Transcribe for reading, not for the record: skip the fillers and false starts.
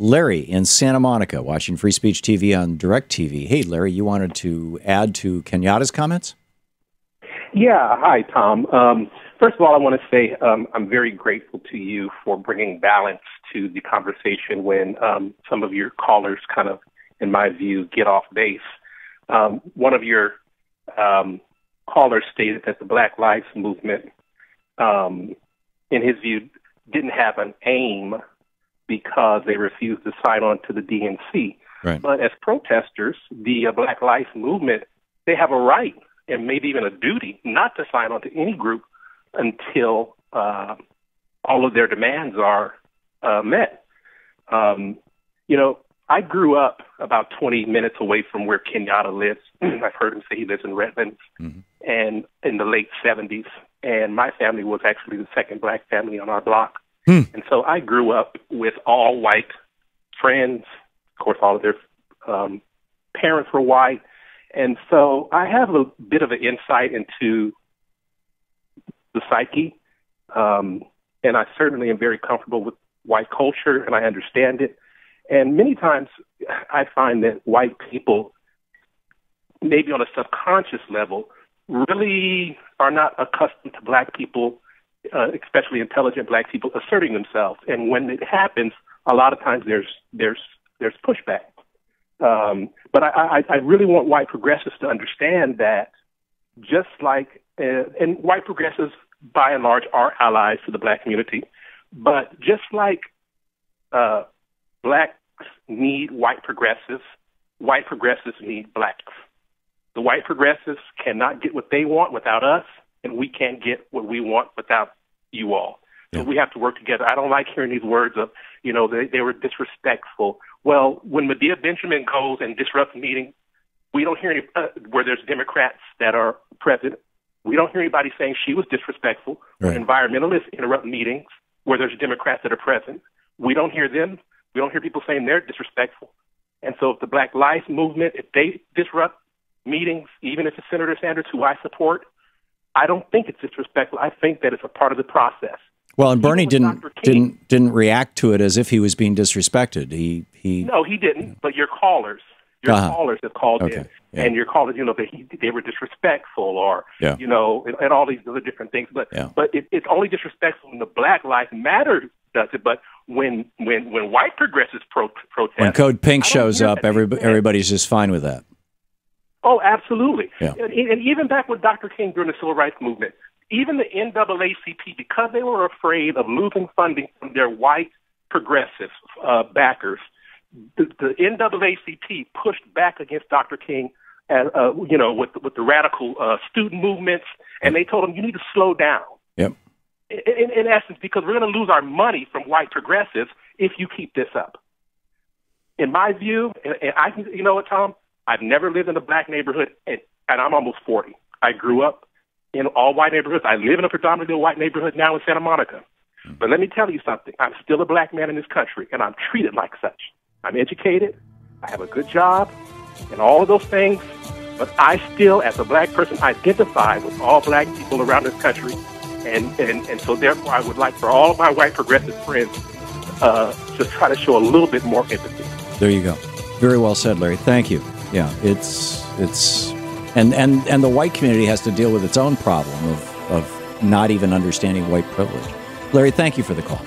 Larry in Santa Monica, watching Free Speech TV on DirecTV. Hey, Larry, you wanted to add to Kenyatta's comments? Yeah. Hi, Tom. First of all, I want to say I'm very grateful to you for bringing balance to the conversation when some of your callers kind of, in my view, get off base. One of your callers stated that the Black Lives Movement, in his view, didn't have an aim because they refused to sign on to the DNC. Right. But as protesters, the Black Lives Movement, they have a right and maybe even a duty not to sign on to any group until all of their demands are met. I grew up about 20 minutes away from where Kenyatta lives. I've heard him say he lives in Redlands, and in the late 70s. And my family was actually the second black family on our block. And so I grew up with all white friends. Of course, all of their parents were white. And so I have a bit of an insight into the psyche. And I certainly am very comfortable with white culture, and I understand it. And many times I find that white people, maybe on a subconscious level, really are not accustomed to black people, especially intelligent black people, asserting themselves. And when it happens, a lot of times there's pushback. But I really want white progressives to understand that just like, and white progressives by and large are allies to the black community, but just like blacks need white progressives need blacks. The white progressives cannot get what they want without us, and we can't get what we want without you all. So we have to work together. I don't like hearing these words of, they were disrespectful. Well, when Medea Benjamin goes and disrupts a meeting, we don't hear any, where there's Democrats that are present. We don't hear anybody saying she was disrespectful. Right. When environmentalists interrupt meetings where there's Democrats that are present, we don't hear them. We don't hear people saying they're disrespectful. And so if the Black Lives Movement, if they disrupt meetings, even if it's Senator Sanders, who I support, I don't think it's disrespectful. I think that it's a part of the process. Well, and Bernie didn't react to it as if he was being disrespected. No, he didn't. But your callers have called in, and your callers, that they were disrespectful, or and all these other different things. But it's only disrespectful when the Black Lives Matter does it. But when white progressives protest, when Code Pink shows up, everybody's just fine with that. Oh, absolutely. Yeah. And even back with Dr. King during the Civil Rights Movement, even the NAACP, because they were afraid of losing funding from their white progressive backers, the NAACP pushed back against Dr. King, with the radical student movements, and they told him, you need to slow down. Yep. In essence, because we're going to lose our money from white progressives if you keep this up. In my view, and you know what, Tom? I've never lived in a black neighborhood, and I'm almost 40. I grew up in all white neighborhoods. I live in a predominantly white neighborhood now in Santa Monica. But let me tell you something. I'm still a black man in this country, and I'm treated like such. I'm educated. I have a good job and all of those things. But I still, as a black person, identify with all black people around this country. And so therefore, I would like for all of my white progressive friends to try to show a little bit more empathy. There you go. Very well said, Larry. Thank you. Yeah, it's and the white community has to deal with its own problem of not even understanding white privilege. Larry, thank you for the call.